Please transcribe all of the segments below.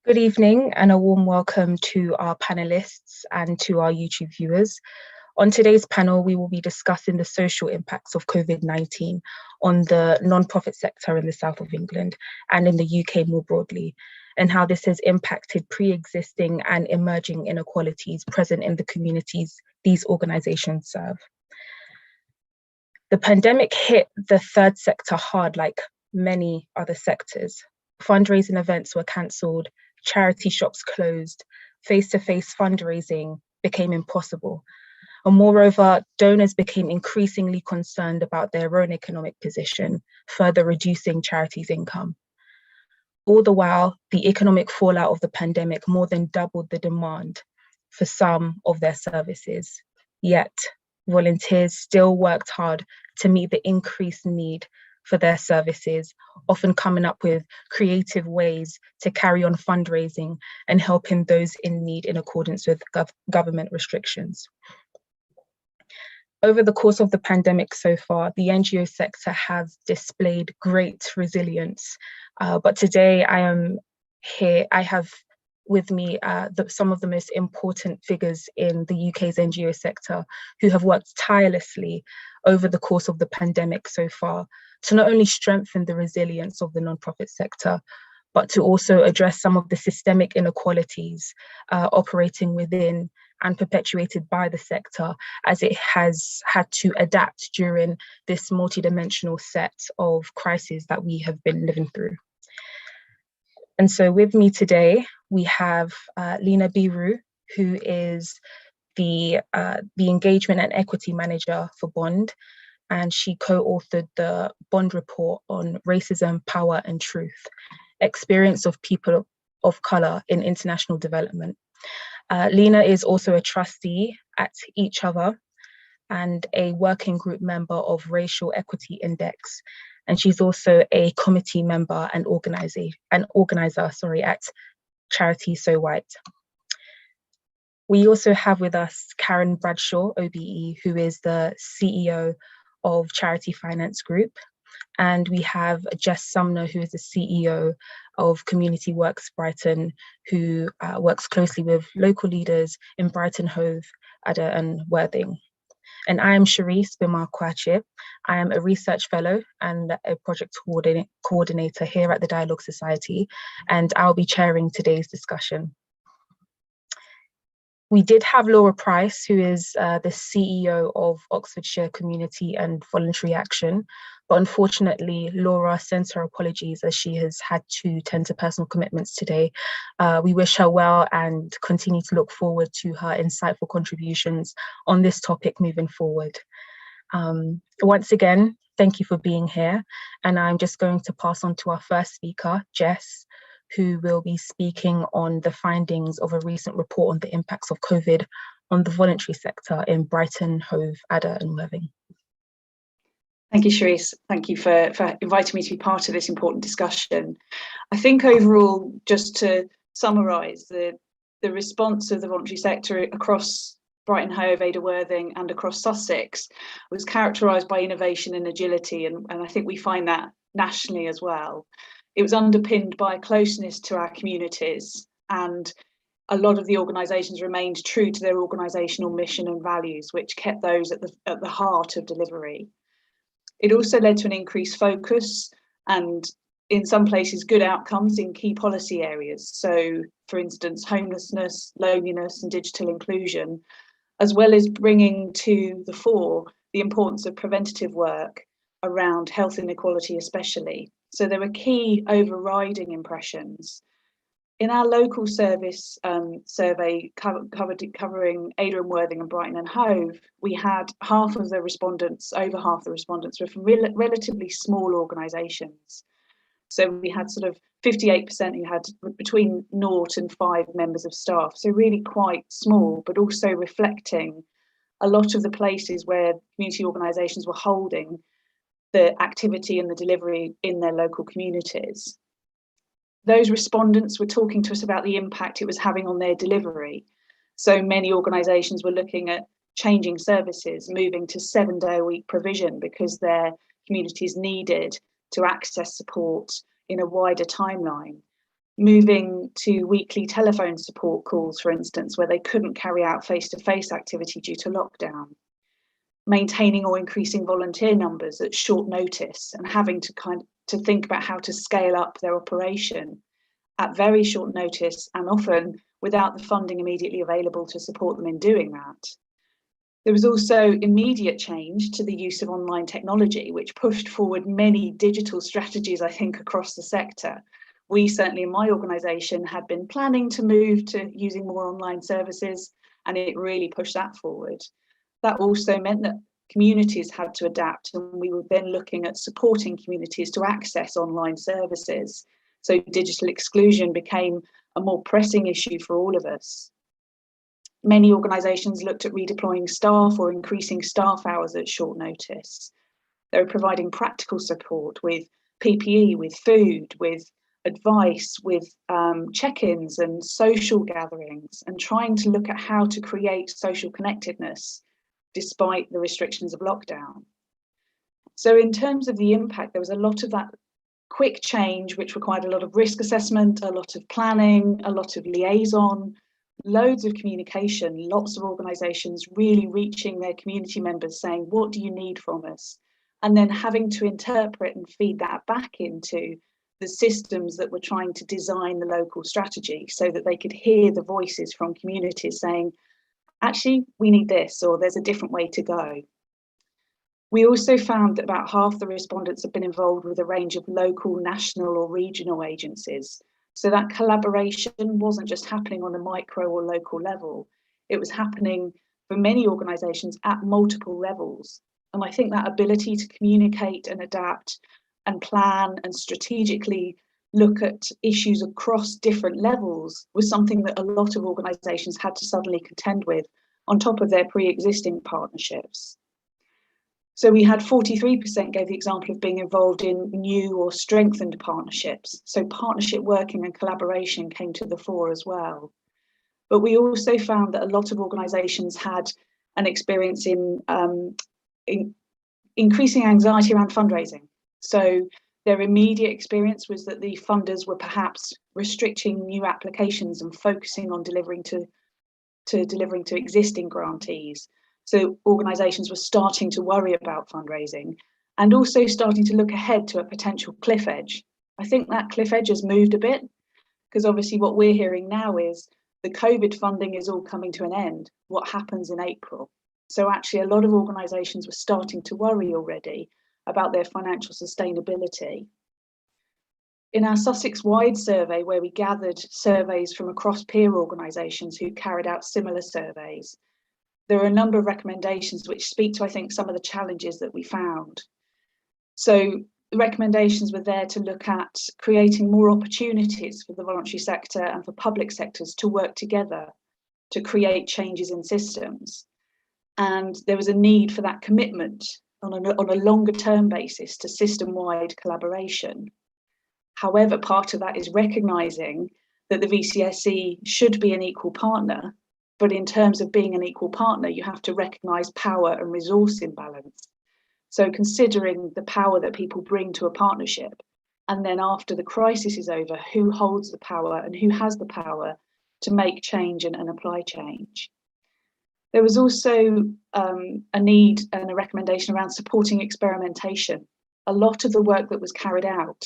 Good evening and a warm welcome to our panelists and to our YouTube viewers. On today's panel, we will be discussing the social impacts of COVID-19 on the non-profit sector in the south of England and in the UK more broadly, and how this has impacted pre-existing and emerging inequalities present in the communities these organisations serve. The pandemic hit the third sector hard, like many other sectors. Fundraising events were cancelled, charity shops closed, face-to-face fundraising became impossible. And moreover, donors became increasingly concerned about their own economic position, further reducing charities' income. All the while, the economic fallout of the pandemic more than doubled the demand for some of their services. Yet, volunteers still worked hard to meet the increased need for their services, often coming up with creative ways to carry on fundraising and helping those in need in accordance with government restrictions. Over the course of the pandemic so far, the NGO sector has displayed great resilience. But today I have with me some of the most important figures in the UK's NGO sector who have worked tirelessly over the course of the pandemic so far to not only strengthen the resilience of the non-profit sector, but to also address some of the systemic inequalities operating within and perpetuated by the sector as it has had to adapt during this multidimensional set of crises that we have been living through. And so with me today, we have Lena, who is the Engagement and Equity Manager for Bond, and she co-authored the Bond report on Racism, Power and Truth, Experience of People of Colour in International Development. Lena is also a trustee at Each Other and a working group member of Racial Equity Index. And she's also a committee member and organizer at Charities So White. We also have with us Caron Bradshaw, OBE, who is the CEO of Charity Finance Group. And we have Jess, Sumner, who is the CEO of Community Works Brighton, who works closely with local leaders in Brighton, Hove, Ada and Worthing. And I am Cheriesse, Bema-Kwakye. I am a research fellow and a project coordinator here at the Dialogue Society, and I'll be chairing today's discussion. We did have Laura Price, who is the CEO of Oxfordshire Community and Voluntary Action, but unfortunately, Laura sends her apologies as she has had to tend to personal commitments today. We wish her well and continue to look forward to her insightful contributions on this topic moving forward. Once again, thank you for being here. And I'm just going to pass on to our first speaker, Jess, who will be speaking on the findings of a recent report on the impacts of COVID on the voluntary sector in Brighton, Hove, Ada and Worthing. Thank you, Cheriesse. Thank you for inviting me to be part of this important discussion. I think overall, just to summarise, the response of the voluntary sector across Brighton, Hove, Ada, Worthing and across Sussex was characterised by innovation and agility, and I think we find that nationally as well. It was underpinned by closeness to our communities, and a lot of the organisations remained true to their organisational mission and values, which kept those at the heart of delivery. It also led to an increased focus and, in some places, good outcomes in key policy areas. So, for instance, homelessness, loneliness and digital inclusion, as well as bringing to the fore the importance of preventative work around health inequality especially. So there were key overriding impressions. In our local service survey covering Ada and Worthing and Brighton and Hove, we had over half the respondents were from relatively small organisations. So we had sort of 58% who had between 0 and 5 members of staff. So really quite small, but also reflecting a lot of the places where community organisations were holding the activity and the delivery in their local communities. Those respondents were talking to us about the impact it was having on their delivery. So many organisations were looking at changing services, moving to 7-day-a-week provision because their communities needed to access support in a wider timeline. moving to weekly telephone support calls, for instance, where they couldn't carry out face-to-face activity due to lockdown, maintaining or increasing volunteer numbers at short notice and having to think about how to scale up their operation at very short notice and often without the funding immediately available to support them in doing that. There was also immediate change to the use of online technology, which pushed forward many digital strategies, I think, across the sector. We certainly in my organisation had been planning to move to using more online services, and it really pushed that forward. That also meant that communities had to adapt, and we were then looking at supporting communities to access online services. So digital exclusion became a more pressing issue for all of us. Many organisations looked at redeploying staff or increasing staff hours at short notice. They were providing practical support with PPE, with food, with advice, with check-ins and social gatherings, and trying to look at how to create social connectedness despite the restrictions of lockdown. So in terms of the impact, there was a lot of that quick change, which required a lot of risk assessment, a lot of planning, a lot of liaison, loads of communication, lots of organisations really reaching their community members saying, what do you need from us? And then having to interpret and feed that back into the systems that were trying to design the local strategy so that they could hear the voices from communities saying, actually, we need this, or there's a different way to go. We also found that about half the respondents have been involved with a range of local, national or regional agencies. So that collaboration wasn't just happening on a micro or local level, it was happening for many organisations at multiple levels. And I think that ability to communicate and adapt and plan and strategically look at issues across different levels was something that a lot of organisations had to suddenly contend with on top of their pre-existing partnerships. So we had 43% gave the example of being involved in new or strengthened partnerships. So partnership working and collaboration came to the fore as well. But we also found that a lot of organisations had an experience in increasing anxiety around fundraising. So their immediate experience was that the funders were perhaps restricting new applications and focusing on delivering to existing grantees. So organisations were starting to worry about fundraising and also starting to look ahead to a potential cliff edge. I think that cliff edge has moved a bit because obviously what we're hearing now is the COVID funding is all coming to an end. What happens in April? So actually a lot of organisations were starting to worry already about their financial sustainability. In our Sussex-wide survey, where we gathered surveys from across peer organisations who carried out similar surveys, there are a number of recommendations which speak to, I think, some of the challenges that we found. So the recommendations were there to look at creating more opportunities for the voluntary sector and for public sectors to work together to create changes in systems. And there was a need for that commitment on a longer term basis to system-wide collaboration. However, part of that is recognising that the VCSE should be an equal partner, but in terms of being an equal partner, you have to recognise power and resource imbalance. So considering the power that people bring to a partnership, and then after the crisis is over, who holds the power and who has the power to make change and apply change. There was also a need and a recommendation around supporting experimentation. A lot of the work that was carried out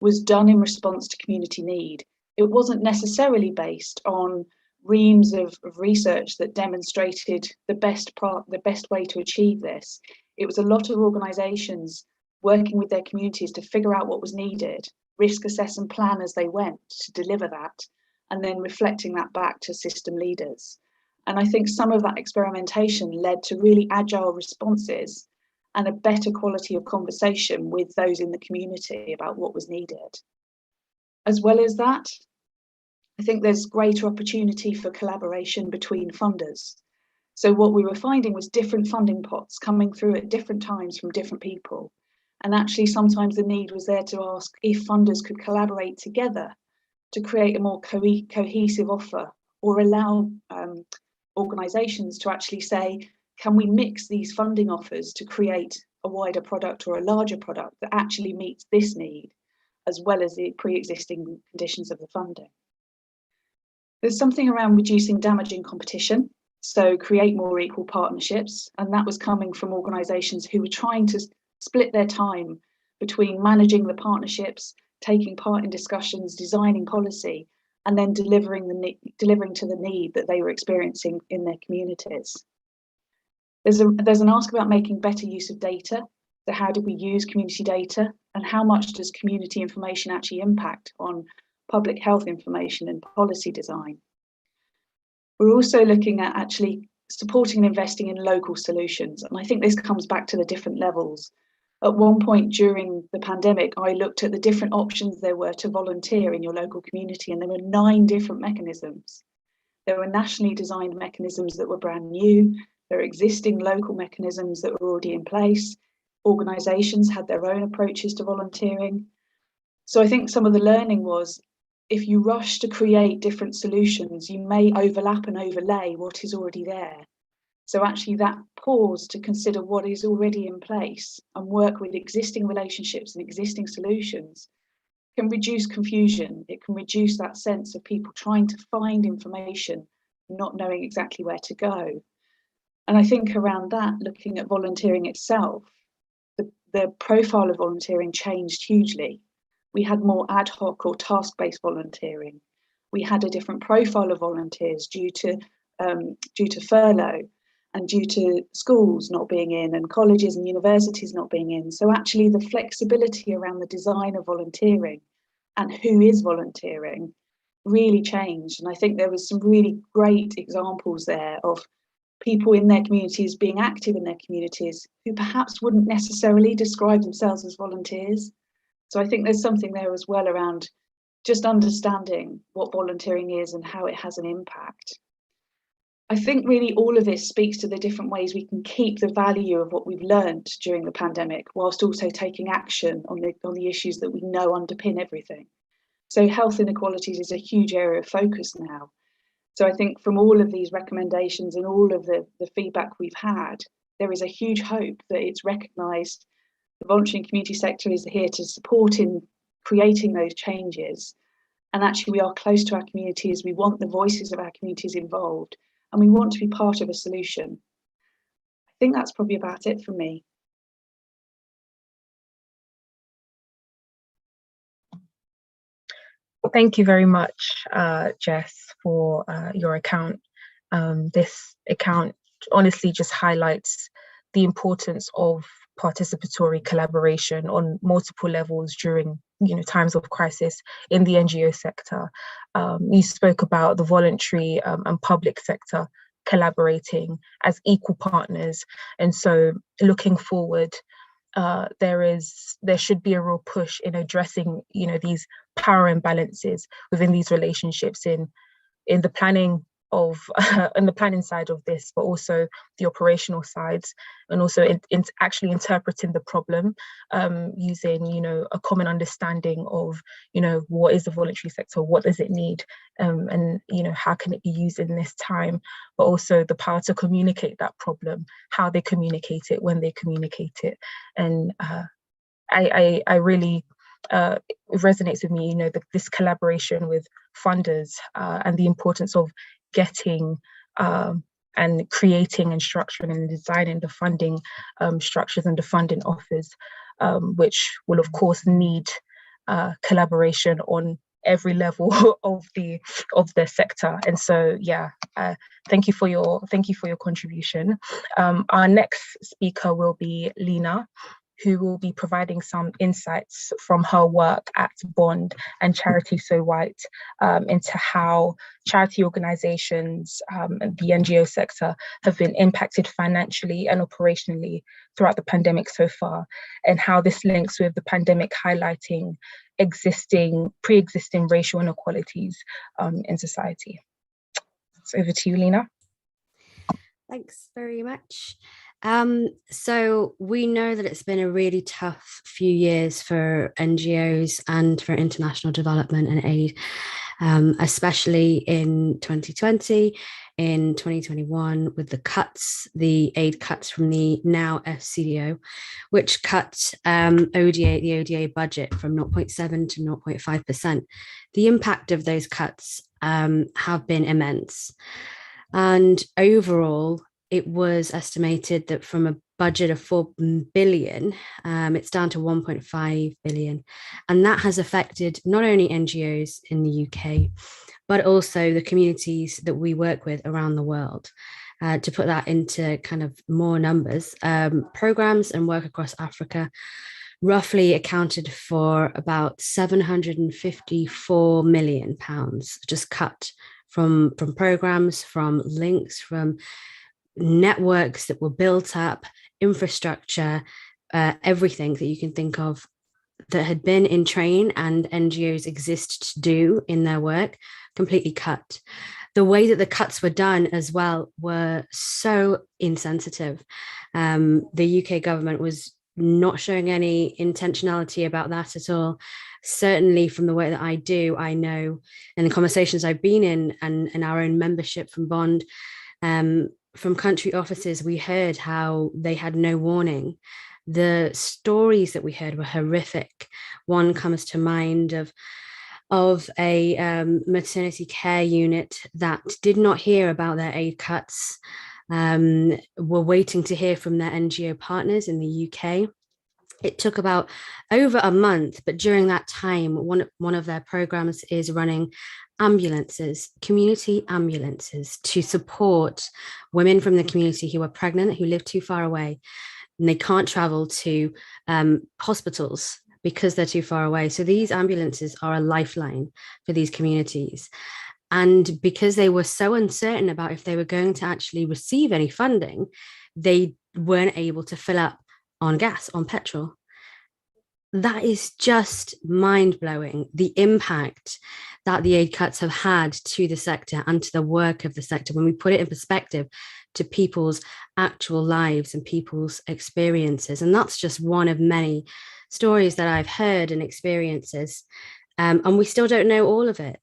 was done in response to community need. It wasn't necessarily based on reams of research that demonstrated the best way to achieve this. It was a lot of organisations working with their communities to figure out what was needed, risk assess and plan as they went to deliver that, and then reflecting that back to system leaders. And I think some of that experimentation led to really agile responses and a better quality of conversation with those in the community about what was needed. As well as that, I think there's greater opportunity for collaboration between funders. So what we were finding was different funding pots coming through at different times from different people. And actually sometimes the need was there to ask if funders could collaborate together to create a more cohesive offer, or allow organisations to actually say, can we mix these funding offers to create a wider product or a larger product that actually meets this need, as well as the pre-existing conditions of the funding. There's something around reducing damaging competition, so create more equal partnerships, and that was coming from organisations who were trying to split their time between managing the partnerships, taking part in discussions, designing policy, and then delivering to the need that they were experiencing in their communities. There's an ask about making better use of data. So how do we use community data, and how much does community information actually impact on public health information and policy design? We're also looking at actually supporting and investing in local solutions. And I think this comes back to the different levels. At one point during the pandemic, I looked at the different options there were to volunteer in your local community, and there were 9 different mechanisms. There were nationally designed mechanisms that were brand new. There are existing local mechanisms that were already in place. Organisations had their own approaches to volunteering. So I think some of the learning was, if you rush to create different solutions, you may overlap and overlay what is already there. So actually that pause to consider what is already in place and work with existing relationships and existing solutions can reduce confusion. It can reduce that sense of people trying to find information, not knowing exactly where to go. And I think around that, looking at volunteering itself, the profile of volunteering changed hugely. We had more ad hoc or task-based volunteering. We had a different profile of volunteers due to furlough and due to schools not being in and colleges and universities not being in. So actually the flexibility around the design of volunteering and who is volunteering really changed. And I think there was some really great examples there of people in their communities being active in their communities who perhaps wouldn't necessarily describe themselves as volunteers. So I think there's something there as well around just understanding what volunteering is and how it has an impact. I think really all of this speaks to the different ways we can keep the value of what we've learned during the pandemic, whilst also taking action on the issues that we know underpin everything. So health inequalities is a huge area of focus now. So I think from all of these recommendations and all of the feedback we've had, there is a huge hope that it's recognised. The voluntary and community sector is here to support in creating those changes. And actually we are close to our communities. We want the voices of our communities involved, and we want to be part of a solution. I think that's probably about it from me. Thank you very much, Jess, for your account. This account honestly just highlights the importance of participatory collaboration on multiple levels during times of crisis in the NGO sector. You spoke about the voluntary and public sector collaborating as equal partners, and so looking forward, there should be a real push in addressing these power imbalances within these relationships in the planning of in the planning side of this, but also the operational sides, and also in actually interpreting the problem using a common understanding of what is the voluntary sector, what does it need, and how can it be used in this time, but also the power to communicate that problem, how they communicate it, when they communicate it. And I really it resonates with me, this collaboration with funders and the importance of getting and creating and structuring and designing the funding structures and the funding offers, which will of course need collaboration on every level of the sector. And so thank you for your contribution. Our next speaker will be Lena, who will be providing some insights from her work at Bond and Charity So White into how charity organisations and the NGO sector have been impacted financially and operationally throughout the pandemic so far, and how this links with the pandemic highlighting pre-existing racial inequalities in society. So over to you, Lena. Thanks very much. So we know that it's been a really tough few years for NGOs and for international development and aid. especially in 2020, in 2021, with the aid cuts from the now FCDO, which cut the ODA budget from 0.7 to 0.5%. The impact of those cuts have been immense. And overall, it was estimated that from a budget of 4 billion, it's down to 1.5 billion. And that has affected not only NGOs in the UK, but also the communities that we work with around the world. To put that into kind of more numbers, programs and work across Africa roughly accounted for about 754 million pounds just cut from programs, from links, from networks that were built up, infrastructure, everything that you can think of that had been in train and NGOs exist to do in their work, completely cut. The way that the cuts were done as well were so insensitive. The UK government was not showing any intentionality about that at all. Certainly from the work that I know, and the conversations I've been in and our own membership from Bond, from country offices, we heard how they had no warning. The stories that we heard were horrific. One comes to mind of a maternity care unit that did not hear about their aid cuts, were waiting to hear from their NGO partners in the UK. It took about over a month, but during that time, one of their programs is running ambulances, community ambulances, to support women from the community who are pregnant, who live too far away, and they can't travel to hospitals because they're too far away. So these ambulances are a lifeline for these communities. And because they were so uncertain about if they were going to actually receive any funding, they weren't able to fill up on gas, on petrol. That is just mind-blowing, the impact that the aid cuts have had to the sector and to the work of the sector when we put it in perspective to people's actual lives and people's experiences. And that's just one of many stories that I've heard and experiences. And we still don't know all of it.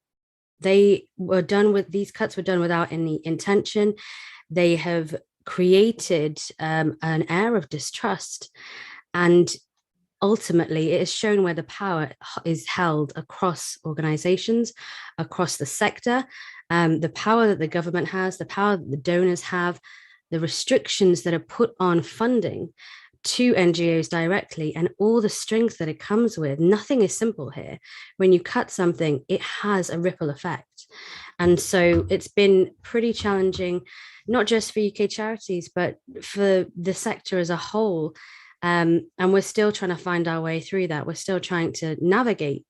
These cuts were done without any intention. They have created an air of distrust, and ultimately it has shown where the power is held across organizations, across the sector, the power that the government has, the power that the donors have, the restrictions that are put on funding to NGOs directly, and all the strings that it comes with. Nothing is simple here. When you cut something, it has a ripple effect. And so it's been pretty challenging, not just for UK charities, but for the sector as a whole. And we're still trying to find our way through that. We're still trying to navigate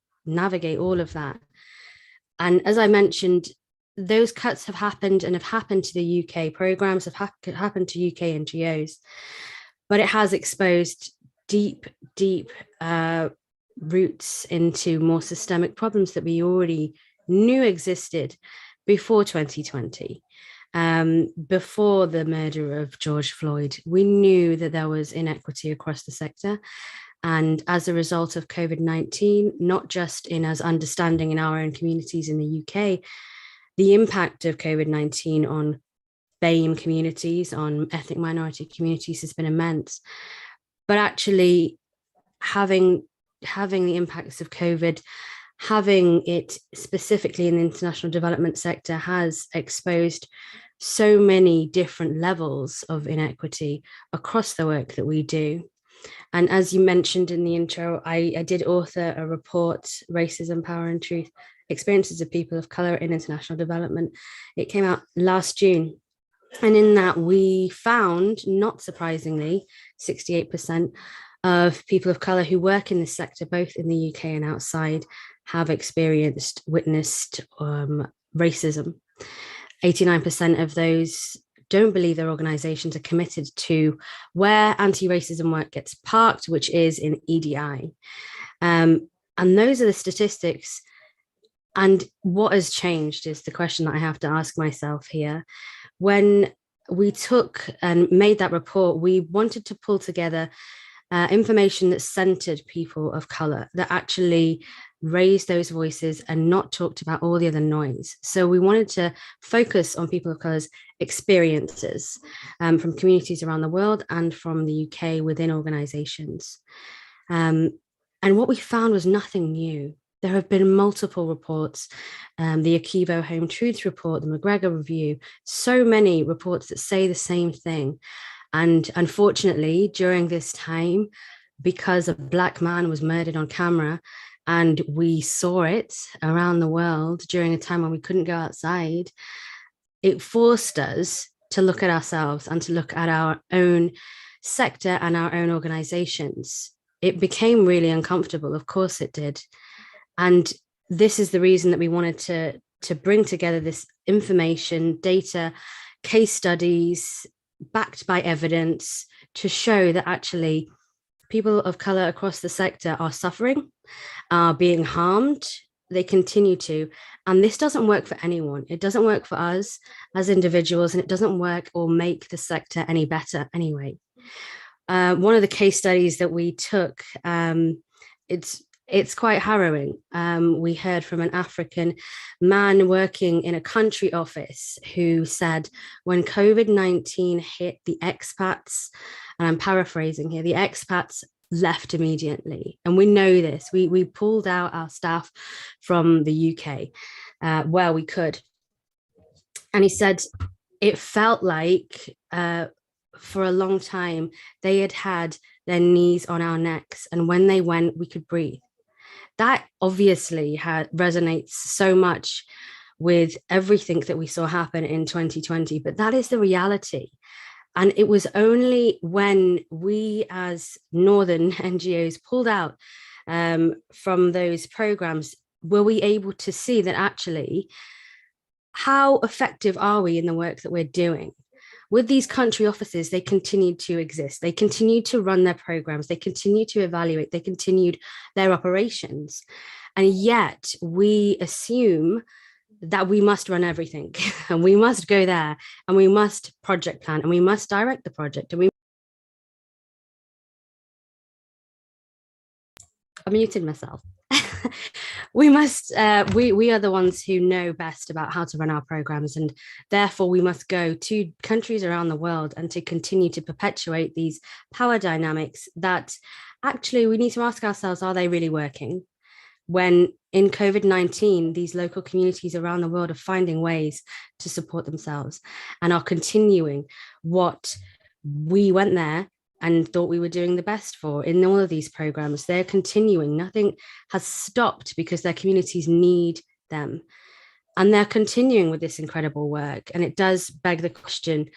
all of that. And as I mentioned, those cuts have happened and have happened to the UK programs, have happened to UK NGOs, but it has exposed deep roots into more systemic problems that we already knew existed before 2020. Before the murder of George Floyd, we knew that there was inequity across the sector. And as a result of COVID-19, not just in us understanding in our own communities in the UK, the impact of COVID-19 on BAME communities, on ethnic minority communities has been immense. But actually having the impacts of COVID, having it specifically in the international development sector, has exposed so many different levels of inequity across the work that we do. And as you mentioned in the intro, I did author a report, Racism, Power and Truth, Experiences of People of Colour in International Development. It came out last June. And in that we found, not surprisingly, 68% of people of colour who work in this sector, both in the UK and outside, have witnessed racism. 89% of those don't believe their organisations are committed to where anti-racism work gets parked, which is in EDI. And those are the statistics. And what has changed is the question that I have to ask myself here. When we took and made that report, we wanted to pull together information that centered people of color, that actually raised those voices and not talked about all the other noise. So we wanted to focus on people of color's experiences from communities around the world and from the UK within organizations. And what we found was nothing new. There have been multiple reports, the OCVA Home Truths Report, the McGregor Review, so many reports that say the same thing. And unfortunately, during this time, because a Black man was murdered on camera, and we saw it around the world during a time when we couldn't go outside, it forced us to look at ourselves and to look at our own sector and our own organizations. It became really uncomfortable. Of course it did. And this is the reason that we wanted to bring together this information, data, case studies, backed by evidence, to show that actually people of color across the sector are suffering, are being harmed. They continue to, and this doesn't work for anyone. It doesn't work for us as individuals, and it doesn't work or make the sector any better anyway. One of the case studies that we took, it's quite harrowing. We heard from an African man working in a country office who said when COVID-19 hit, the expats, and I'm paraphrasing here, the expats left immediately. And we know this. We pulled out our staff from the UK where we could. And he said it felt like for a long time they had their knees on our necks, and when they went, we could breathe. That obviously resonates so much with everything that we saw happen in 2020, but that is the reality. And it was only when we as Northern NGOs pulled out from those programs were we able to see that actually, how effective are we in the work that we're doing? With these country offices, they continued to exist. They continued to run their programs. They continued to evaluate. They continued their operations. And yet we assume that we must run everything and we must go there and we must project plan and we must direct the project. And I muted myself. We are the ones who know best about how to run our programs, and therefore we must go to countries around the world and to continue to perpetuate these power dynamics that actually we need to ask ourselves, are they really working? When in COVID-19, these local communities around the world are finding ways to support themselves and are continuing what we went there and thought we were doing the best for in all of these programs. They're continuing. Nothing has stopped because their communities need them. And they're continuing with this incredible work. And it does beg the question,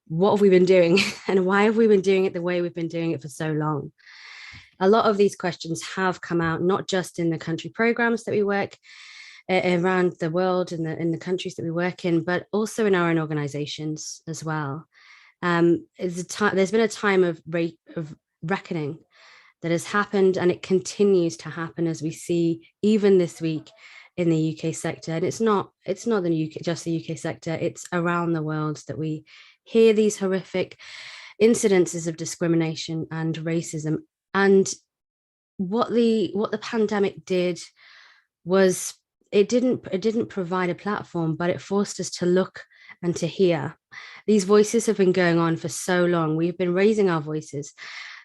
what have we been doing? And why have we been doing it the way we've been doing it for so long? A lot of these questions have come out, not just in the country programs that we work around the world in the countries that we work in, but also in our own organizations as well. There's been a time of reckoning that has happened, and it continues to happen as we see even this week in the UK sector. And it's not just the UK sector, it's around the world that we hear these horrific incidences of discrimination and racism. And what the pandemic did was it didn't provide a platform, but it forced us to look and to hear. These voices have been going on for so long. We've been raising our voices.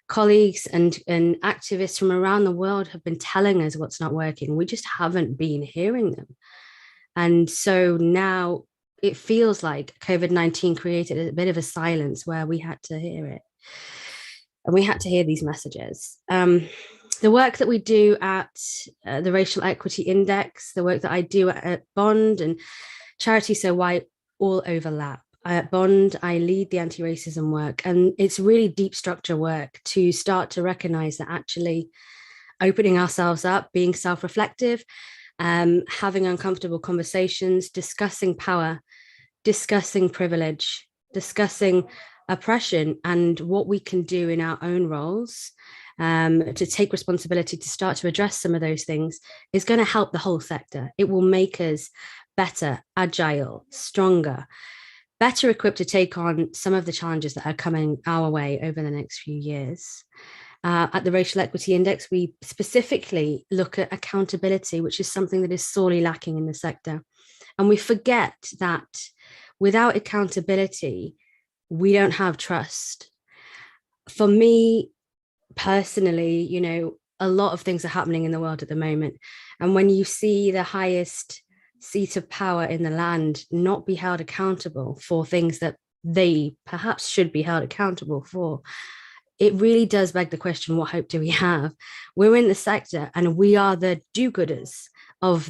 Colleagues and activists from around the world have been telling us what's not working. We just haven't been hearing them. And so now it feels like COVID-19 created a bit of a silence where we had to hear it. And we had to hear these messages. The work that we do at the Racial Equity Index, the work that I do at Bond and Charity So White all overlap. At Bond, I lead the anti-racism work, and it's really deep structure work to start to recognize that actually opening ourselves up, being self-reflective, having uncomfortable conversations, discussing power, discussing privilege, discussing oppression and what we can do in our own roles to take responsibility to start to address some of those things is going to help the whole sector. It will make us better, agile, stronger, better equipped to take on some of the challenges that are coming our way over the next few years. At the Racial Equity Index, we specifically look at accountability, which is something that is sorely lacking in the sector. And we forget that without accountability, we don't have trust. For me personally, you know, a lot of things are happening in the world at the moment. And when you see the highest seat of power in the land not be held accountable for things that they perhaps should be held accountable for, it really does beg the question, what hope do we have? We're in the sector and we are the do-gooders of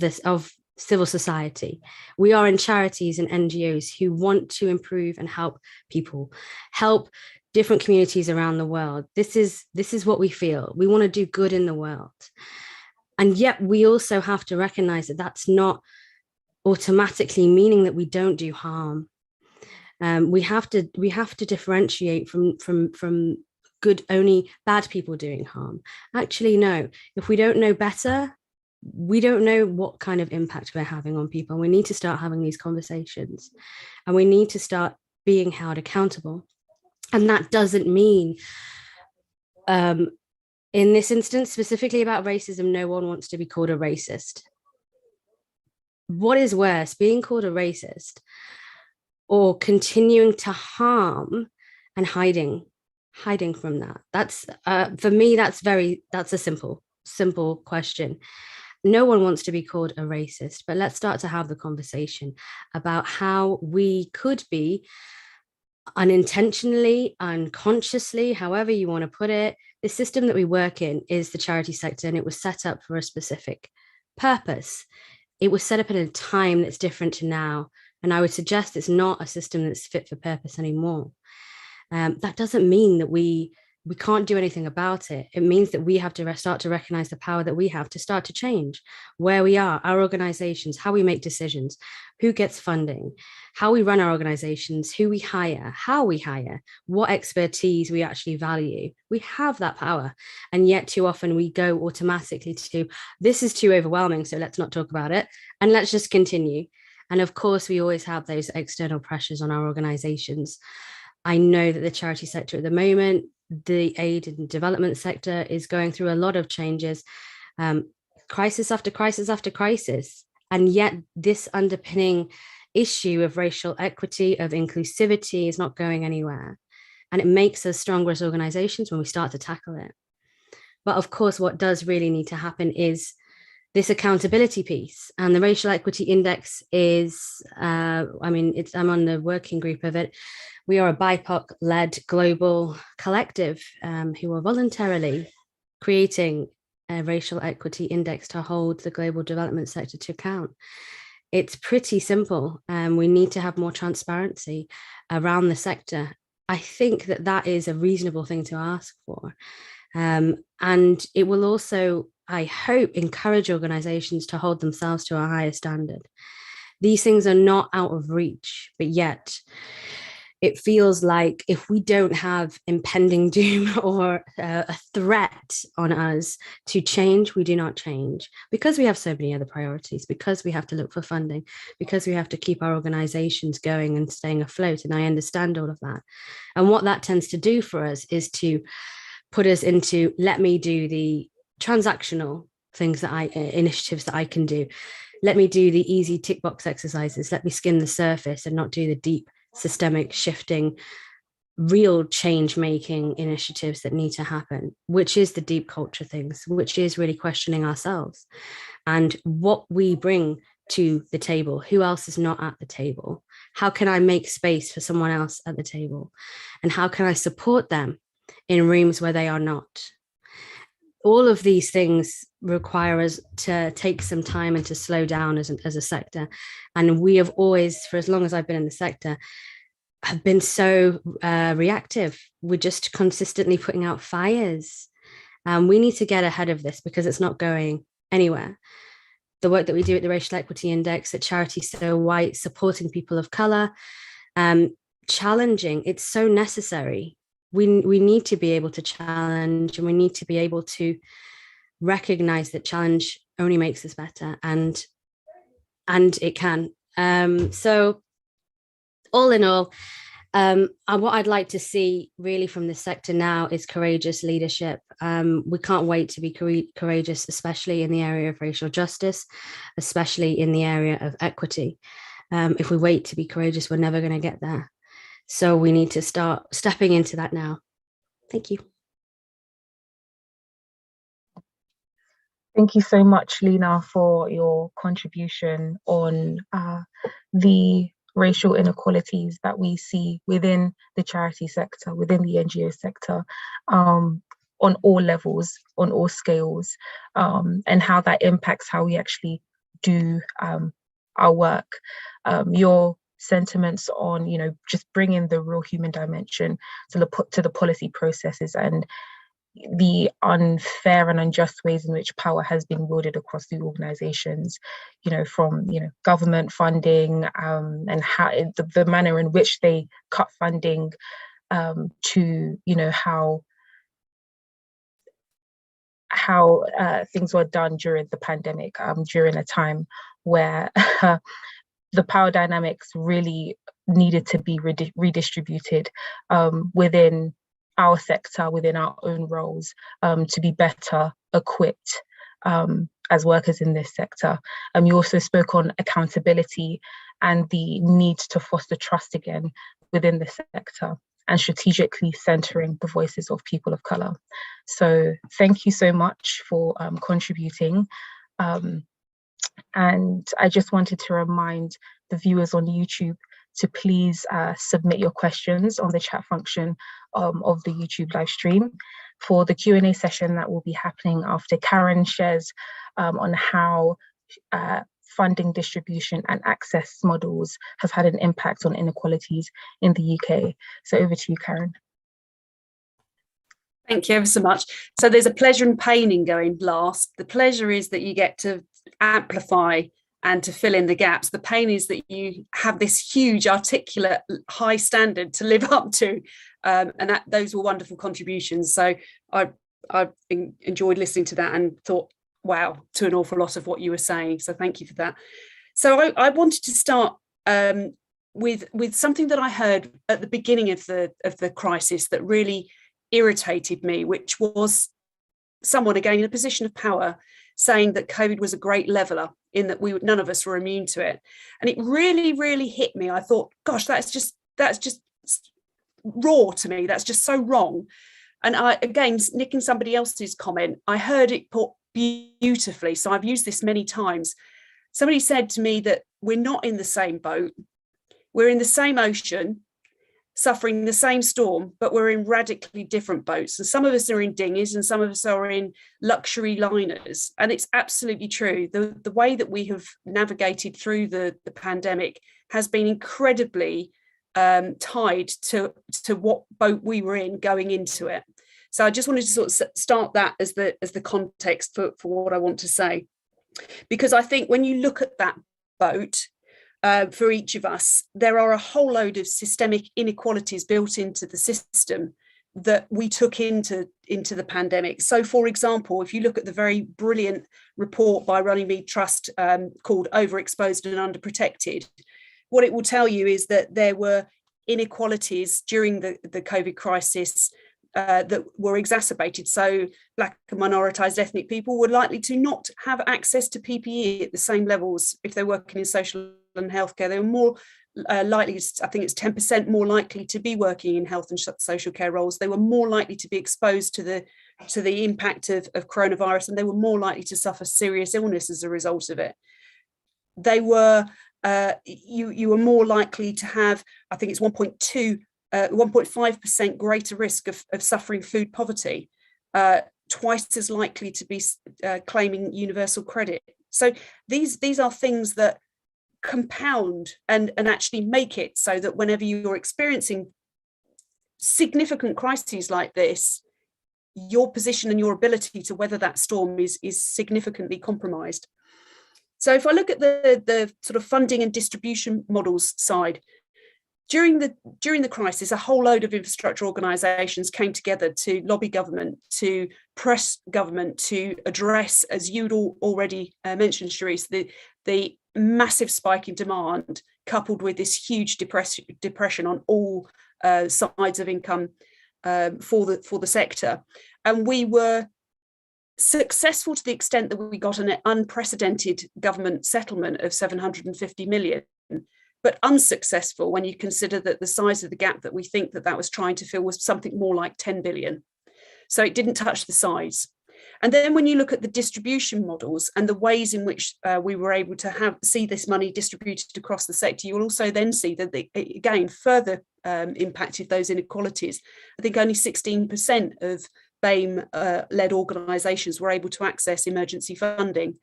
civil society. We are in charities and NGOs who want to improve and help people, help different communities around the world. This is what we feel. We want to do good in the world. And yet we also have to recognize that that's not automatically meaning that we don't do harm. We have to differentiate from good, only bad people doing harm. Actually, no, if we don't know better, we don't know what kind of impact we're having on people. We need to start having these conversations and we need to start being held accountable. And that doesn't mean, in this instance, specifically about racism, no one wants to be called a racist. What is worse, being called a racist or continuing to harm and hiding from that? That's for me, that's a simple question. No one wants to be called a racist, but let's start to have the conversation about how we could be unintentionally, unconsciously, however you want to put it. The system that we work in is the charity sector, and it was set up for a specific purpose. It was set up at a time that's different to now, and I would suggest it's not a system that's fit for purpose anymore. That doesn't mean that we can't do anything about it. It means that we have to start to recognize the power that we have to start to change where we are, our organizations, how we make decisions, who gets funding, how we run our organizations, who we hire, how we hire, what expertise we actually value. We have that power. And yet too often we go automatically to, this is too overwhelming, so let's not talk about it. And let's just continue. And of course, we always have those external pressures on our organizations. I know that the charity sector at the moment, the aid and development sector, is going through a lot of changes, crisis after crisis after crisis. And yet this underpinning issue of racial equity, of inclusivity, is not going anywhere. And it makes us stronger as organizations when we start to tackle it. But of course, what does really need to happen is this accountability piece. And the Racial Equity Index is, I'm on the working group of it. We are a BIPOC-led global collective who are voluntarily creating a racial equity index to hold the global development sector to account. It's pretty simple. We need to have more transparency around the sector. I think that is a reasonable thing to ask for. And it will also, I hope, encourage organizations to hold themselves to a higher standard. These things are not out of reach, but yet it feels like if we don't have impending doom or a threat on us to change, we do not change, because we have so many other priorities, because we have to look for funding, because we have to keep our organizations going and staying afloat. And I understand all of that. And what that tends to do for us is to put us into, let me do the transactional things initiatives that I can do. Let me do the easy tick box exercises. Let me skim the surface and not do the deep systemic shifting, real change making initiatives that need to happen, which is the deep culture things, which is really questioning ourselves and what we bring to the table. Who else is not at the table? How can I make space for someone else at the table? And how can I support them in rooms where they are not? All of these things require us to take some time and to slow down as a sector. And we have always, for as long as I've been in the sector, have been so reactive. We're just consistently putting out fires. We need to get ahead of this because it's not going anywhere. The work that we do at the Racial Equity Index, at Charities So White, supporting people of colour, challenging, it's so necessary. We need to be able to challenge, and we need to be able to recognize that challenge only makes us better, and it can. So all in all, What I'd like to see really from this sector now is courageous leadership. We can't wait to be courageous, especially in the area of racial justice, especially in the area of equity. If we wait to be courageous, we're never going to get there. So we need to start stepping into that now. Thank you. Thank you so much, Lena, for your contribution on the racial inequalities that we see within the charity sector, within the NGO sector, on all levels, on all scales, and how that impacts how we actually do our work. Your sentiments on, just bringing the real human dimension to the policy processes and the unfair and unjust ways in which power has been wielded across the organizations, from government funding and how the manner in which they cut funding, to how things were done during the pandemic, during a time where the power dynamics really needed to be redistributed within our sector, within our own roles, to be better equipped as workers in this sector. You also spoke on accountability and the need to foster trust again within the sector and strategically centering the voices of people of colour. So thank you so much for contributing. And I just wanted to remind the viewers on YouTube to please submit your questions on the chat function of the YouTube live stream for the Q&A session that will be happening after Caron shares on how funding distribution and access models have had an impact on inequalities in the UK. So over to you, Caron. Thank you ever so much. So there's a pleasure and pain in going last. The pleasure is that you get to amplify and to fill in the gaps. The pain is that you have this huge, articulate, high standard to live up to, and those were wonderful contributions. So I enjoyed listening to that and thought, wow, to an awful lot of what you were saying. So thank you for that. So I wanted to start with something that I heard at the beginning of the crisis that really irritated me, which was someone, again, in a position of power, saying that COVID was a great leveller, in that none of us were immune to it. And it really, really hit me. I thought, gosh, that's just raw to me. That's just so wrong. And again, nicking somebody else's comment, I heard it put beautifully. So I've used this many times. Somebody said to me that we're not in the same boat. We're in the same ocean, suffering the same storm, but we're in radically different boats. And some of us are in dinghies and some of us are in luxury liners. And it's absolutely true. The way that we have navigated through the pandemic has been incredibly tied to what boat we were in going into it. So I just wanted to sort of start that as the context for what I want to say. Because I think when you look at that boat, for each of us, there are a whole load of systemic inequalities built into the system that we took into the pandemic. So, for example, if you look at the very brilliant report by Runnymede Trust called Overexposed and Underprotected, what it will tell you is that there were inequalities during the COVID crisis that were exacerbated. So Black and minoritized ethnic people were likely to not have access to PPE at the same levels if they're working in social and healthcare. They were more likely, I think it's 10% more likely to be working in health and social care roles. They were more likely to be exposed to the impact of coronavirus, and they were more likely to suffer serious illness as a result of it. They were, you were more likely to have, I think it's 1.5% greater risk of suffering food poverty, twice as likely to be claiming universal credit. So these are things that compound and actually make it so that whenever you're experiencing significant crises like this, your position and your ability to weather that storm is significantly compromised. So if I look at the sort of funding and distribution models side, during the crisis, a whole load of infrastructure organisations came together to lobby government, to press government to address, as you'd already mentioned, Cheriesse, the massive spike in demand coupled with this huge depression on all sides of income for the sector. And we were successful to the extent that we got an unprecedented government settlement of 750 million, but unsuccessful when you consider that the size of the gap that we think that was trying to fill was something more like 10 billion. So it didn't touch the size. And then when you look at the distribution models and the ways in which we were able to see this money distributed across the sector, you'll also then see that it again further impacted those inequalities. I think only 16% of BAME-led organisations were able to access emergency funding.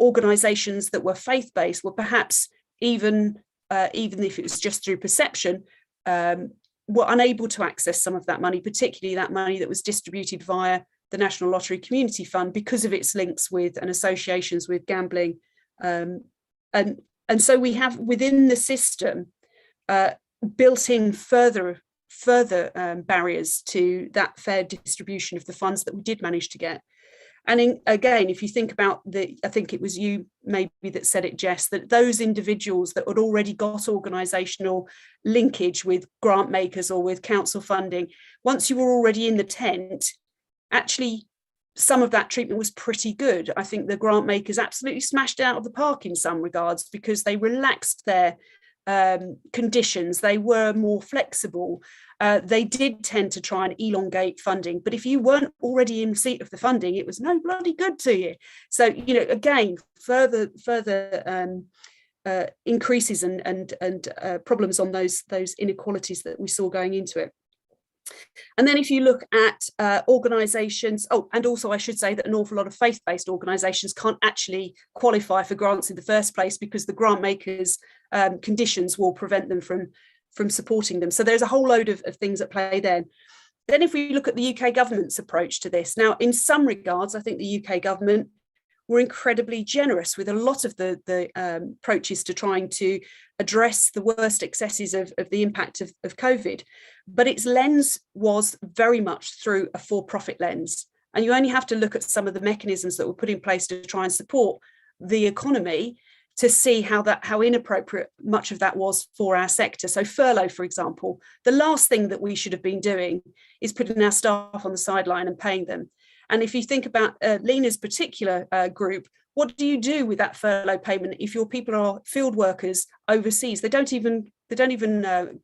Organisations that were faith-based were perhaps even if it was just through perception, were unable to access some of that money, particularly that money that was distributed via the National Lottery Community Fund because of its links with and associations with gambling. And so we have within the system built in further barriers to that fair distribution of the funds that we did manage to get. And again, if you think about I think it was you maybe that said it, Jess, that those individuals that had already got organisational linkage with grant makers or with council funding, once you were already in the tent, actually some of that treatment was pretty good. I think the grant makers absolutely smashed it out of the park in some regards because they relaxed their conditions, they were more flexible. They did tend to try and elongate funding, but if you weren't already in receipt of the funding, it was no bloody good to you. So, you know, again, further increases and problems on those inequalities that we saw going into it. And then if you look at organisations, and also I should say that an awful lot of faith-based organisations can't actually qualify for grants in the first place because the grant makers' conditions will prevent them from supporting them. So there's a whole load of things at play there. Then if we look at the UK government's approach to this, now in some regards, I think the UK government were incredibly generous with a lot of the approaches to trying to address the worst excesses of the impact of COVID. But its lens was very much through a for-profit lens. And you only have to look at some of the mechanisms that were put in place to try and support the economy to see how inappropriate much of that was for our sector. So furlough, for example, the last thing that we should have been doing is putting our staff on the sideline and paying them. And if you think about Lena's particular group, what do you do with that furlough payment if your people are field workers overseas? They don't even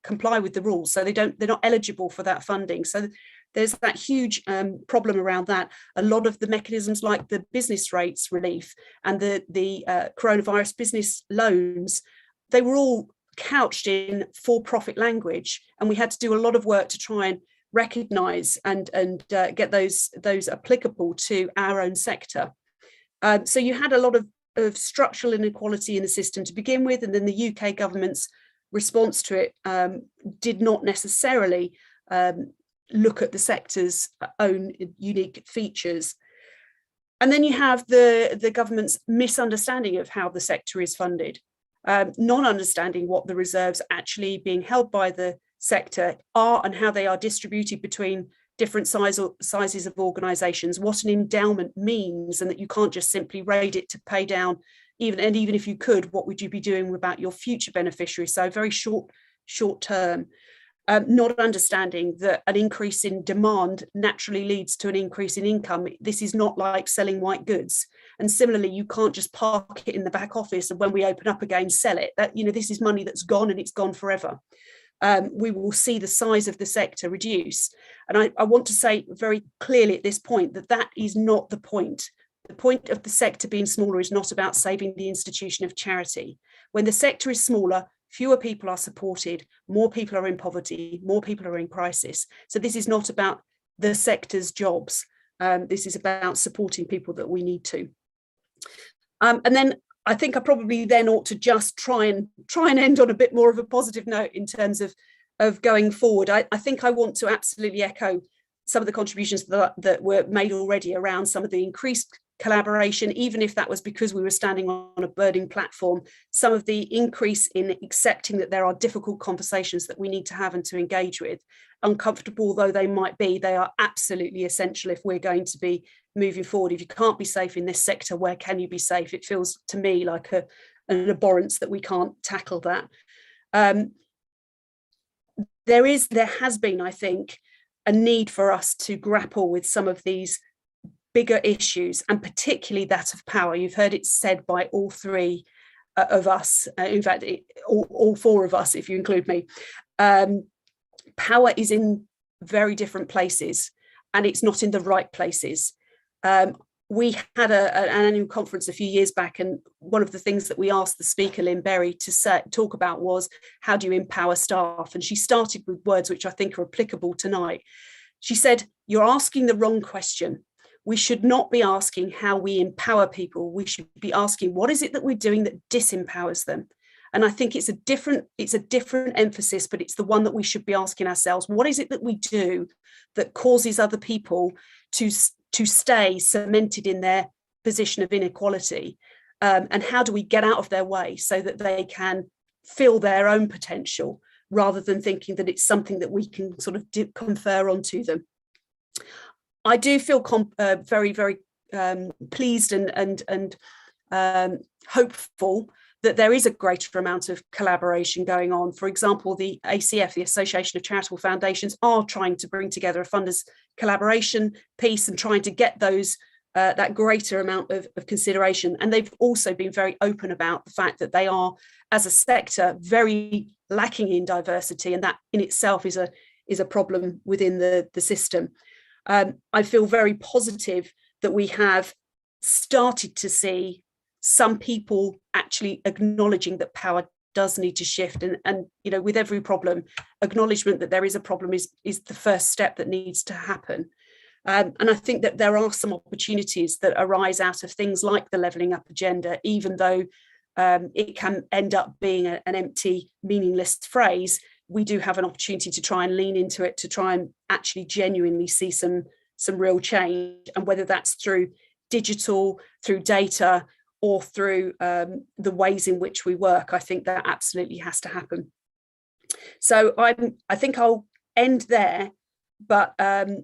comply with the rules, so they're not eligible for that funding. So there's that huge problem around that. A lot of the mechanisms like the business rates relief and the coronavirus business loans, they were all couched in for-profit language, and we had to do a lot of work to try and recognise and get those applicable to our own sector. So you had a lot of structural inequality in the system to begin with, and then the UK government's response to it did not necessarily look at the sector's own unique features. And then you have the government's misunderstanding of how the sector is funded, non-understanding what the reserves actually being held by the sector are and how they are distributed between different sizes of organisations, what an endowment means, and that you can't just simply raid it to pay down, even if you could, what would you be doing about your future beneficiaries? So very short term. Not understanding that an increase in demand naturally leads to an increase in income. This is not like selling white goods. And similarly, you can't just park it in the back office and when we open up again, sell it. This is money that's gone and it's gone forever. We will see the size of the sector reduce. And I want to say very clearly at this point that is not the point. The point of the sector being smaller is not about saving the institution of charity. When the sector is smaller, fewer people are supported, more people are in poverty, more people are in crisis. So this is not about the sector's jobs. This is about supporting people that we need to. And then I think I probably then ought to just try and end on a bit more of a positive note in terms of going forward. I think I want to absolutely echo some of the contributions that were made already around some of the increased collaboration, even if that was because we were standing on a burning platform, some of the increase in accepting that there are difficult conversations that we need to have and to engage with, uncomfortable though they might be, they are absolutely essential if we're going to be moving forward. If you can't be safe in this sector, where can you be safe? It feels to me like an abhorrence that we can't tackle that. There has been, I think, a need for us to grapple with some of these bigger issues, and particularly that of power. You've heard it said by all three of us, in fact, all four of us, if you include me. Power is in very different places, and it's not in the right places. We had an annual conference a few years back, and one of the things that we asked the speaker, Lynn Berry, to talk about was, how do you empower staff? And she started with words which I think are applicable tonight. She said, you're asking the wrong question. We should not be asking how we empower people. We should be asking, what is it that we're doing that disempowers them? And I think it's a different emphasis, but it's the one that we should be asking ourselves. What is it that we do that causes other people to stay cemented in their position of inequality? And how do we get out of their way so that they can fill their own potential, rather than thinking that it's something that we can sort of confer onto them? I do feel very, very pleased and hopeful that there is a greater amount of collaboration going on. For example, the ACF, the Association of Charitable Foundations, are trying to bring together a funders collaboration piece and trying to get those that greater amount of consideration. And they've also been very open about the fact that they are, as a sector, very lacking in diversity, and that in itself is a problem within the system. I feel very positive that we have started to see some people actually acknowledging that power does need to shift, and you know, with every problem, acknowledgement that there is a problem is the first step that needs to happen. And I think that there are some opportunities that arise out of things like the levelling up agenda, even though it can end up being an empty, meaningless phrase. We do have an opportunity to try and lean into it, to try and actually genuinely see some real change, and whether that's through digital, through data, or through the ways in which we work, I think that absolutely has to happen. So I think I'll end there, but I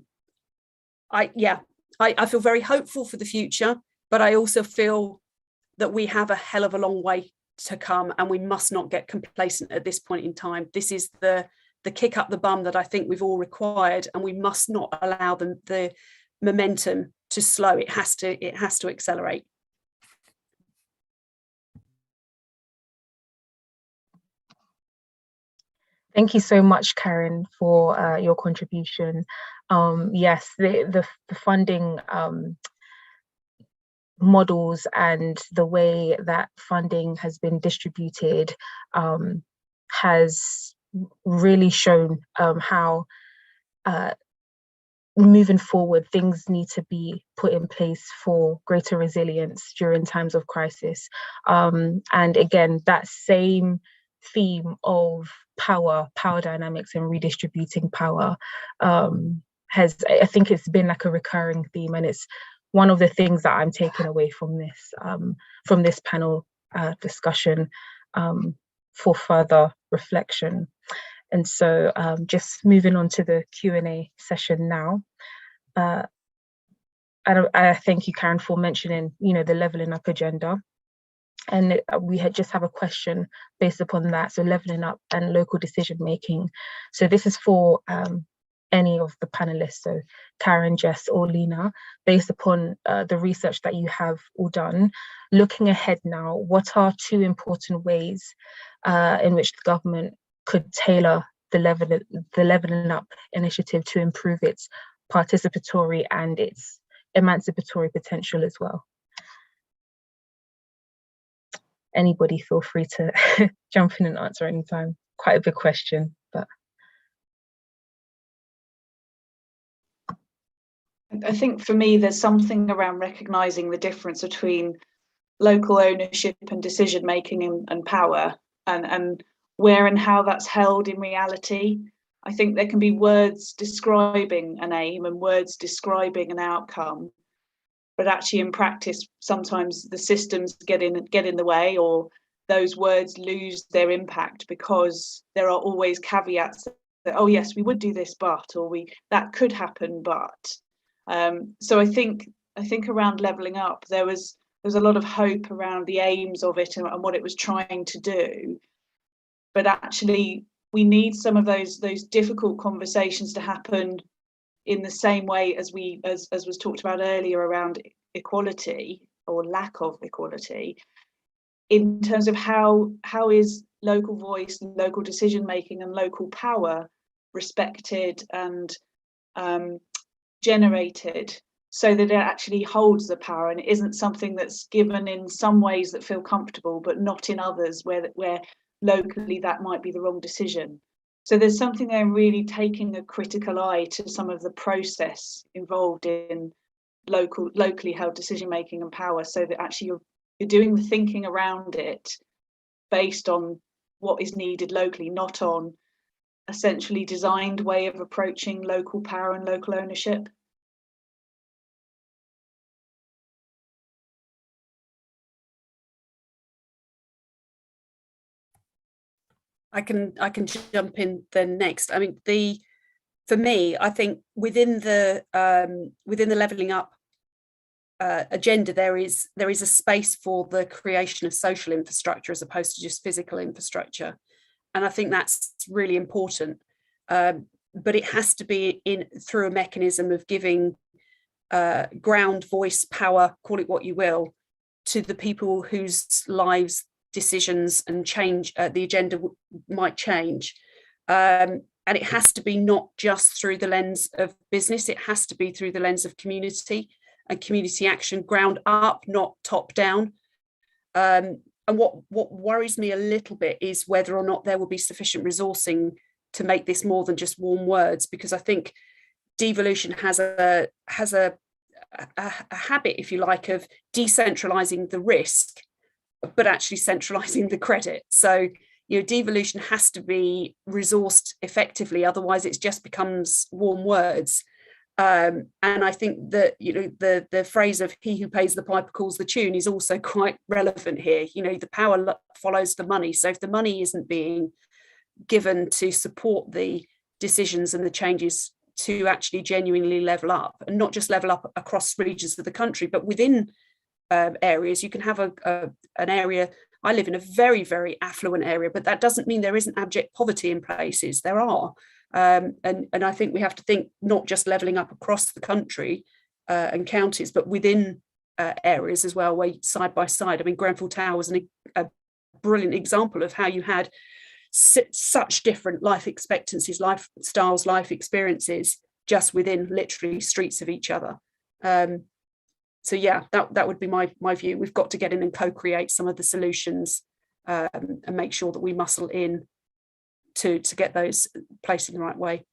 feel very hopeful for the future, but I also feel that we have a hell of a long way to come, and we must not get complacent at this point in time. This is the kick up the bum that I think we've all required, and we must not allow the momentum to slow. It has to accelerate. Thank you so much, Caron, for your contribution. Yes, the funding models and the way that funding has been distributed has really shown how moving forward, things need to be put in place for greater resilience during times of crisis. And again, that same theme of power dynamics and redistributing power I think it's been like a recurring theme, and it's one of the things that I'm taking away from this panel discussion for further reflection. And so just moving on to the Q&A session now. I thank you, Caron, for mentioning, the levelling up agenda. And we just have a question based upon that. So levelling up and local decision making. So this is for any of the panelists, so Caron, Jess, or Lena, based upon the research that you have all done. Looking ahead now, what are two important ways in which the government could tailor the levelling up initiative to improve its participatory and its emancipatory potential as well? Anybody feel free to jump in and answer anytime. Quite a big question, but. I think for me, there's something around recognising the difference between local ownership and decision making and power, and where and how that's held in reality. I think there can be words describing an aim and words describing an outcome, but actually in practice, sometimes the systems get in the way, or those words lose their impact because there are always caveats that, oh yes, we would do this, but, or that could happen, but. So I think around levelling up, there was was a lot of hope around the aims of it and what it was trying to do. But actually, we need some of those difficult conversations to happen in the same way as was talked about earlier around equality or lack of equality, in terms of how is local voice and local decision making and local power respected and generated, so that it actually holds the power and it isn't something that's given in some ways that feel comfortable but not in others where locally that might be the wrong decision. So there's something there really taking a critical eye to some of the process involved in locally held decision making and power, so that actually you're doing the thinking around it based on what is needed locally, not on a centrally designed way of approaching local power and local ownership. I can jump in then next. I mean, for me, I think within the levelling up agenda, there is a space for the creation of social infrastructure as opposed to just physical infrastructure, and I think that's really important. But it has to be through a mechanism of giving ground, voice, power, call it what you will, to the people whose lives, decisions and change the agenda might change, and it has to be not just through the lens of business, it has to be through the lens of community and community action, ground up, not top down. And what worries me a little bit is whether or not there will be sufficient resourcing to make this more than just warm words, because I think devolution has a habit, if you like, of decentralizing the risk but actually centralizing the credit. So, devolution has to be resourced effectively, otherwise it just becomes warm words. And I think that the phrase of "he who pays the piper calls the tune" is also quite relevant here. The power follows the money. So if the money isn't being given to support the decisions and the changes to actually genuinely level up, and not just level up across regions of the country, but within areas, you can have an area. I live in a very, very affluent area, but that doesn't mean there isn't abject poverty in places. There are. And I think we have to think not just levelling up across the country and counties, but within areas as well, where side by side. I mean, Grenfell Tower was a brilliant example of how you had such different life expectancies, lifestyles, life experiences just within literally streets of each other. So yeah, that would be my view. We've got to get in and co-create some of the solutions and make sure that we muscle in to get those placed in the right way.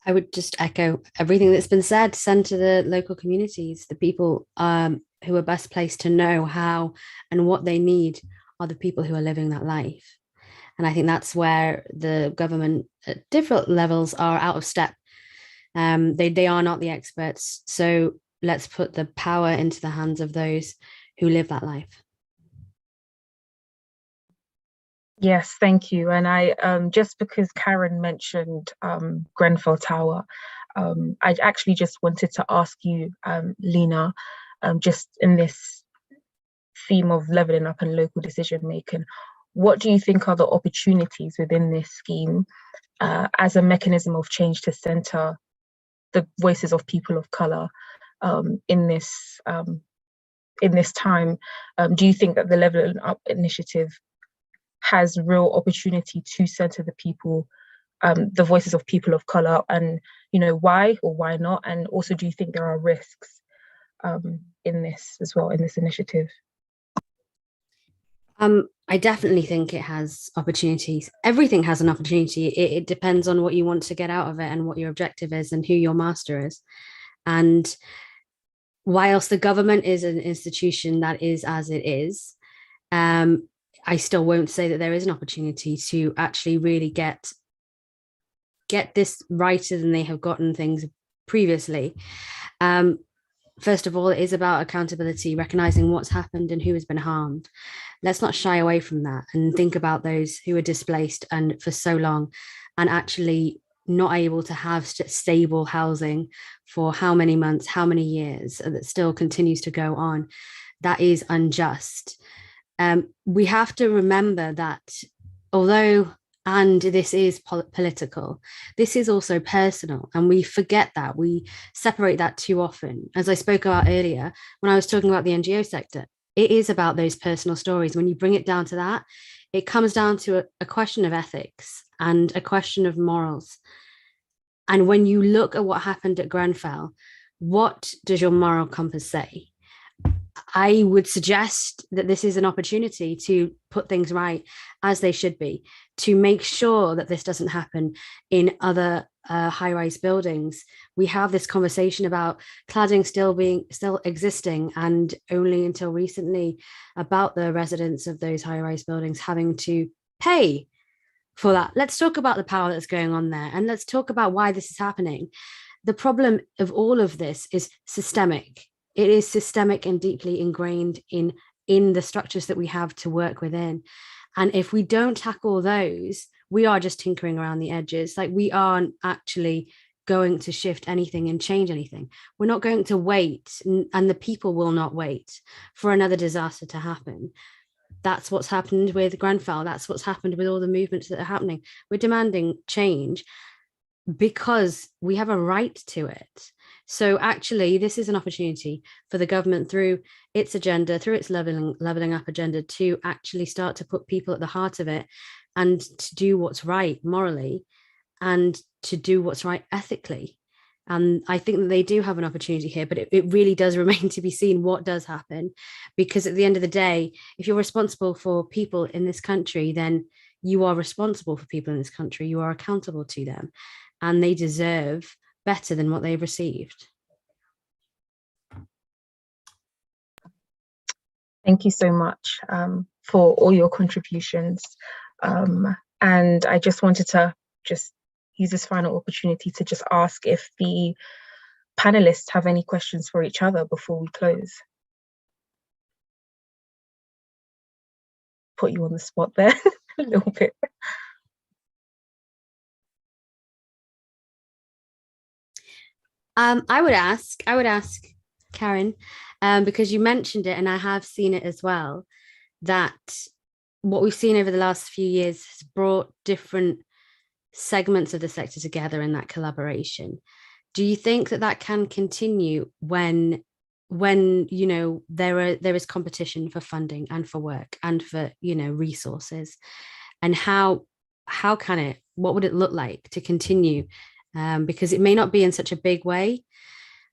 I would just echo everything that's been said. Send to the local communities, the people who are best placed to know how and what they need are the people who are living that life. And I think that's where the government at different levels are out of step. They are not the experts. So let's put the power into the hands of those who live that life. Yes, thank you. And I just because Caron mentioned Grenfell Tower, I actually just wanted to ask you, Lena, just in this theme of levelling up and local decision making, what do you think are the opportunities within this scheme as a mechanism of change to centre the voices of people of colour in this time? Do you think that the Levelling Up initiative has real opportunity to centre the people, the voices of people of colour, and why or why not? And also, do you think there are risks in this as well, in this initiative? I definitely think it has opportunities. Everything has an opportunity. It depends on what you want to get out of it and what your objective is and who your master is. And whilst the government is an institution that is as it is, I still won't say that there is an opportunity to actually really get this righter than they have gotten things previously. First of all, it is about accountability, recognizing what's happened and who has been harmed. Let's not shy away from that and think about those who are displaced and for so long, and actually not able to have stable housing for how many months, how many years, that still continues to go on. That is unjust. We have to remember that although, and this is political, this is also personal, and we forget that. We separate that too often. As I spoke about earlier, when I was talking about the NGO sector, it is about those personal stories. When you bring it down to that, it comes down to a question of ethics and a question of morals. And when you look at what happened at Grenfell, what does your moral compass say? I would suggest that this is an opportunity to put things right as they should be, to make sure that this doesn't happen in other high-rise buildings. We have this conversation about cladding still existing, and only until recently about the residents of those high-rise buildings having to pay for that. Let's talk about the power that's going on there, and let's talk about why this is happening. The problem of all of this is systemic. It is systemic and deeply ingrained in the structures that we have to work within. And if we don't tackle those, we are just tinkering around the edges. Like, we aren't actually going to shift anything and change anything. We're not going to wait, and the people will not wait for another disaster to happen. That's what's happened with Grenfell. That's what's happened with all the movements that are happening. We're demanding change because we have a right to it. So actually, this is an opportunity for the government, through its agenda, through its levelling up agenda, to actually start to put people at the heart of it, and to do what's right morally, and to do what's right ethically. And I think that they do have an opportunity here, but it really does remain to be seen what does happen. Because at the end of the day, if you're responsible for people in this country, then you are responsible for people in this country. You are accountable to them, and they deserve better than what they've received. Thank you so much for all your contributions. And I just wanted to use this final opportunity to just ask if the panelists have any questions for each other before we close. Put you on the spot there a little bit. I would ask Caron, because you mentioned it, and I have seen it as well, that what we've seen over the last few years has brought different segments of the sector together in that collaboration. Do you think that can continue when you know there is competition for funding and for work and for, you know, resources? And how can it, what would it look like to continue? Because it may not be in such a big way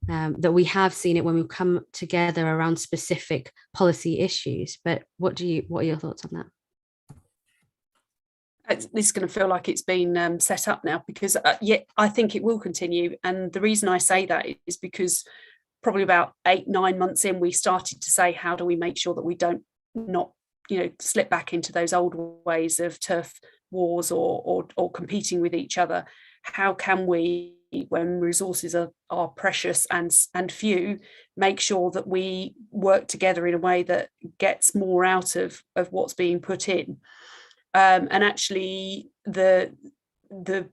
that we have seen it when we come together around specific policy issues. But what are your thoughts on that? This is going to feel like it's been set up now, because I think it will continue. And the reason I say that is because probably about 8-9 months in, we started to say, how do we make sure that we not slip back into those old ways of turf wars or competing with each other? How can we, when resources are precious and few, make sure that we work together in a way that gets more out of what's being put in? And actually, the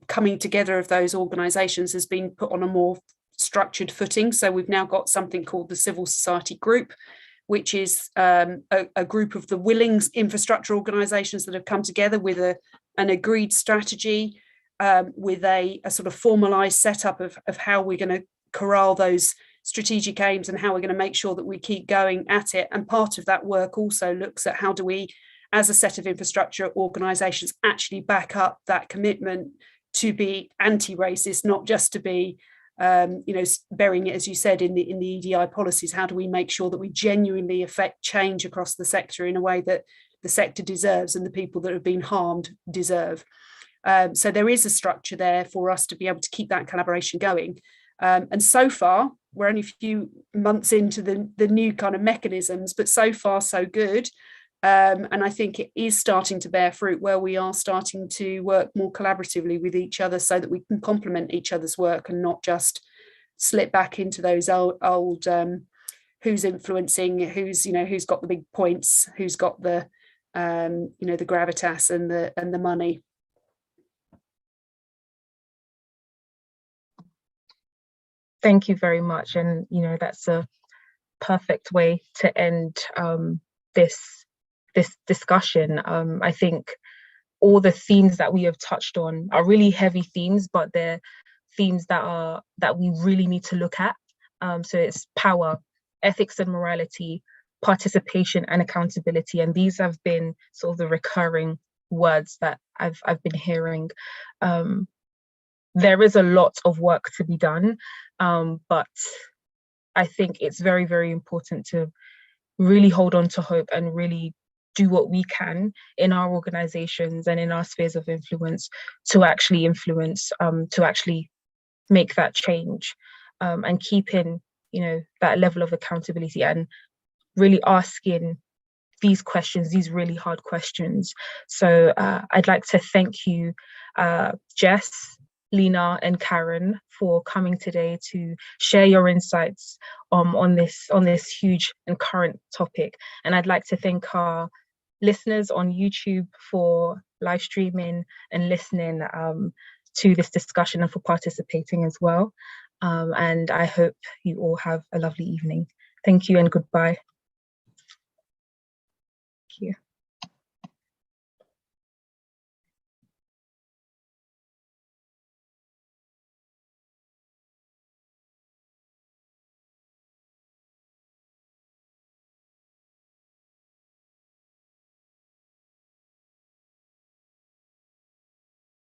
coming together of those organisations has been put on a more structured footing. So we've now got something called the Civil Society Group, which is a group of the willing infrastructure organisations that have come together with an agreed strategy, with a sort of formalised setup of how we're going to corral those strategic aims and how we're going to make sure that we keep going at it. And part of that work also looks at how do we, as a set of infrastructure organisations, actually back up that commitment to be anti-racist, not just to be burying it, as you said, in the EDI policies. How do we make sure that we genuinely affect change across the sector in a way that the sector deserves and the people that have been harmed deserve? So there is a structure there for us to be able to keep that collaboration going. And so far, we're only a few months into the new kind of mechanisms, but so far so good. And I think it is starting to bear fruit, where we are starting to work more collaboratively with each other so that we can complement each other's work and not just slip back into those old who's influencing, who's got the big points, who's got the the gravitas and the money. Thank you very much. And, you know, that's a perfect way to end this discussion. I think all the themes that we have touched on are really heavy themes, but they're themes that we really need to look at. So it's power, ethics and morality, participation and accountability. And these have been sort of the recurring words that I've been hearing. There is a lot of work to be done, but I think it's very, very important to really hold on to hope and really do what we can in our organizations and in our spheres of influence to actually influence, to actually make that change, and keeping, you know, that level of accountability and really asking these questions, these really hard questions. So I'd like to thank you, Jess, Lena and Caron, for coming today to share your insights on this huge and current topic. And I'd like to thank our listeners on YouTube for live streaming and listening to this discussion and for participating as well. And I hope you all have a lovely evening. Thank you and goodbye. Thank you.